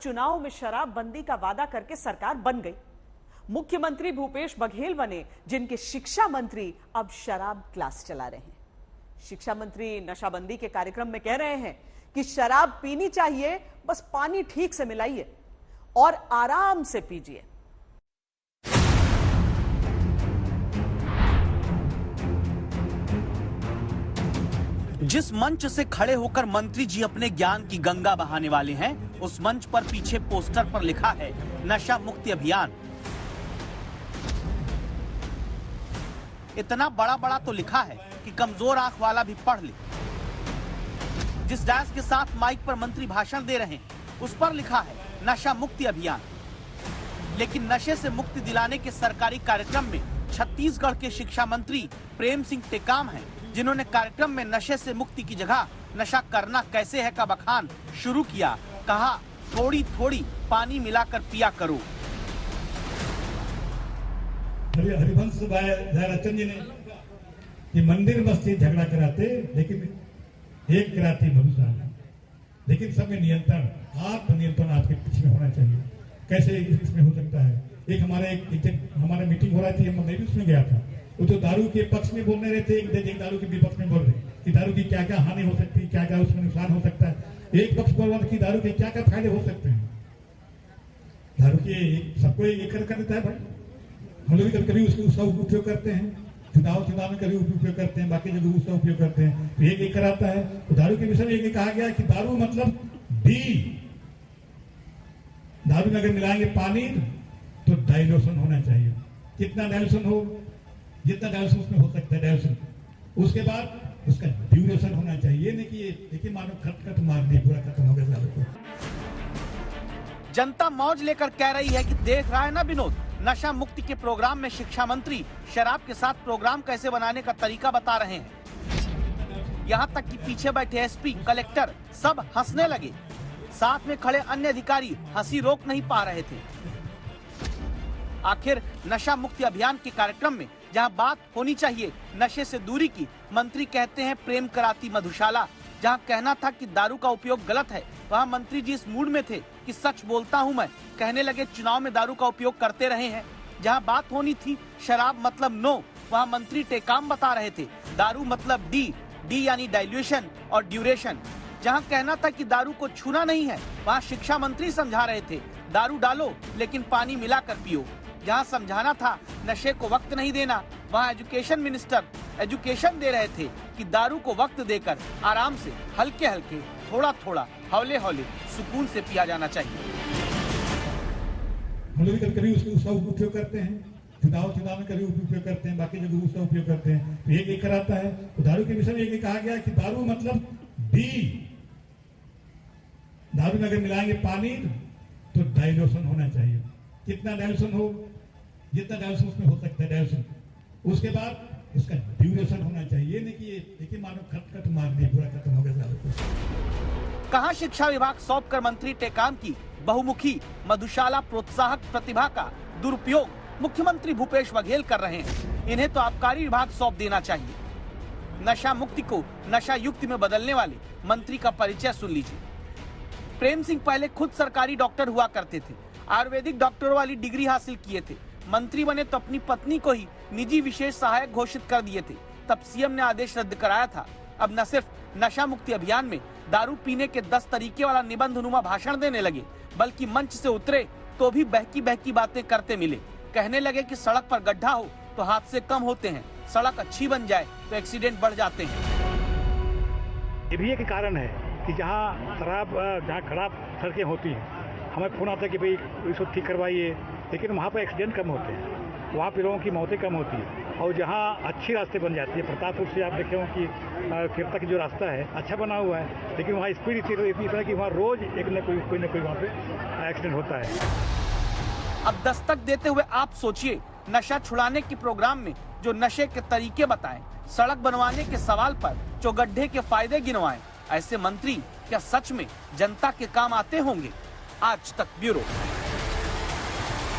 चुनाव में शराबबंदी का वादा करके सरकार बन गई। मुख्यमंत्री भूपेश बघेल बने, जिनके शिक्षा मंत्री अब शराब क्लास चला रहे हैं। शिक्षा मंत्री नशाबंदी के कार्यक्रम में कह रहे हैं कि शराब पीनी चाहिए, बस पानी ठीक से मिलाइए और आराम से पीजिए। जिस मंच से खड़े होकर मंत्री जी अपने ज्ञान की गंगा बहाने वाले हैं, उस मंच पर पीछे पोस्टर पर लिखा है नशा मुक्ति अभियान। इतना बड़ा बड़ा तो लिखा है कि कमजोर आंख वाला भी पढ़ ले। जिस डैश के साथ माइक पर मंत्री भाषण दे रहे हैं, उस पर लिखा है नशा मुक्ति अभियान। लेकिन नशे से मुक्ति दिलाने के सरकारी कार्यक्रम में छत्तीसगढ़ के शिक्षा मंत्री प्रेम सिंह टेकाम हैं, जिन्होंने कार्यक्रम में नशे से मुक्ति की जगह नशा करना कैसे है का बखान शुरू किया। कहा, थोड़ी थोड़ी पानी मिलाकर पिया करो। हरिवंश रायचंद जी ने कि मंदिर मस्जिद झगड़ा कराते, लेकिन एक कराती मधुशाला, लेकिन सब में नियंत्रण, आत्म नियंत्रण आपके पीछे होना चाहिए। कैसे इसमें हो सकता है? एक हमारे मीटिंग हो रही थी, मैं भी उसमें गया था। वो तो दारू के पक्ष में बोलने रहते, एक दारू के विपक्ष में बोल रहे कि दारू की क्या क्या हानि हो सकती है, क्या क्या उसमें नुकसान हो सकता है। एक पक्ष बोल रहा था कि दारू के क्या क्या फायदे हो सकते हैं। दारू के सबको एक कर देता है भाई। हम लोग कभी उसका उपयोग करते हैं, चुनाव में कभी उपयोग करते हैं, बाकी जगह उसका उपयोग करते हैं। तो एक कराता है। तो दारू के विषय में एक कहा गया कि दारू मतलब डी, दारू में अगर मिलाएंगे पानी तो डाइल्यूशन होना चाहिए। कितना डाइल्यूशन हो, जितना डाइल्यूशन उसमें हो सकता है डाइल्यूशन। उसके बाद उसका ड्यूरेशन होना चाहिए, नहीं कि देखिए मानो खट मार दिया, पूरा खत्म हो गया। जनता मौज लेकर कह रही है कि देख रहा है ना विनोद, नशा मुक्ति के प्रोग्राम में शिक्षा मंत्री शराब के साथ प्रोग्राम कैसे बनाने का तरीका बता रहे हैं। यहाँ तक कि पीछे बैठे एसपी, कलेक्टर सब हंसने लगे। साथ में खड़े अन्य अधिकारी हंसी रोक नहीं पा रहे थे। आखिर नशा मुक्ति अभियान के कार्यक्रम में जहां बात होनी चाहिए नशे से दूरी की, मंत्री कहते हैं प्रेम कराती मधुशाला। जहां कहना था कि दारू का उपयोग गलत है, वहां मंत्री जी इस मूड में थे कि सच बोलता हूं मैं। कहने लगे चुनाव में दारू का उपयोग करते रहे हैं। जहां बात होनी थी शराब मतलब नो, वहां मंत्री टेकाम बता रहे थे दारू मतलब डी यानी डाइल्यूशन और ड्यूरेशन। जहां कहना था कि दारू को छूना नहीं है, वहां शिक्षा मंत्री समझा रहे थे दारू डालो लेकिन पानी मिलाकर पियो। जहां समझाना था नशे को वक्त नहीं देना, वहां एजुकेशन मिनिस्टर एजुकेशन दे रहे थे कि दारू को वक्त देकर आराम से, हल्के हल्के, थोड़ा थोड़ा, हौले हौले, सुकून से पिया जाना चाहिए। हम लोग कभी उसका उपयोग करते हैं, चुनाव में कभी उपयोग करते हैं, बाकी जगह उसका उपयोग करते हैं। तो एक कराता है। तो दारू के विषय में एक कहा गया कि दारू मतलब डी, दारू में अगर मिलाएंगे पानी तो डाइल्यूशन होना चाहिए। कितना डाइल्यूशन हो, जितना डाइल्यूशन उसमें हो सकता है डाइल्यूशन। उसके बाद उसका ड्यूरेशन होना चाहिए, नहीं कि देखिए मानो खट मार दिया, पूरा खत्म हो गया। कहां शिक्षा विभाग सौंप कर मंत्री टेकाम की बहुमुखी मधुशाला प्रोत्साहक प्रतिभा का दुरुपयोग मुख्यमंत्री भूपेश बघेल कर रहे हैं। इन्हें तो आबकारी विभाग सौंप देना चाहिए। नशा मुक्ति को नशा युक्ति में बदलने वाले मंत्री का परिचय सुन लीजिए। प्रेम सिंह पहले खुद सरकारी डॉक्टर हुआ करते थे, आयुर्वेदिक डॉक्टर वाली डिग्री हासिल किए थे। मंत्री बने तो अपनी पत्नी को ही निजी विशेष सहायक घोषित कर दिए थे। तब सीएम ने आदेश रद्द कराया था। अब न सिर्फ नशा मुक्ति अभियान में दारू पीने के 10 तरीके वाला निबंधनुमा भाषण देने लगे, बल्कि मंच से उतरे तो भी बहकी बहकी बातें करते मिले। कहने लगे कि सड़क पर गड्ढा हो तो हादसे कम होते हैं, सड़क अच्छी बन जाए तो एक्सीडेंट बढ़ जाते हैं। ये भी एक कारण है कि जहाँ खराब सड़कें होती हैं, हमें फोन आता है कि भाई इसको ठीक करवाइए, लेकिन वहाँ पर एक्सीडेंट कम होते हैं, वहाँ पे लोगों की मौतें कम होती है। और जहाँ अच्छी रास्ते बन जाती है, प्रतापपुर से आप देखे हो कि किरता की जो रास्ता है अच्छा बना हुआ है, लेकिन वहाँ स्पीड इतनी है कि वहाँ रोज एक न कोई वहाँ पे एक्सीडेंट होता है। अब दस्तक देते हुए आप सोचिए, नशा छुड़ाने के प्रोग्राम में जो नशे के तरीके बताएं, सड़क बनवाने के सवाल पर जो गड्ढे के फायदे गिनवाएं, ऐसे मंत्री क्या सच में जनता के काम आते होंगे? आज तक ब्यूरो।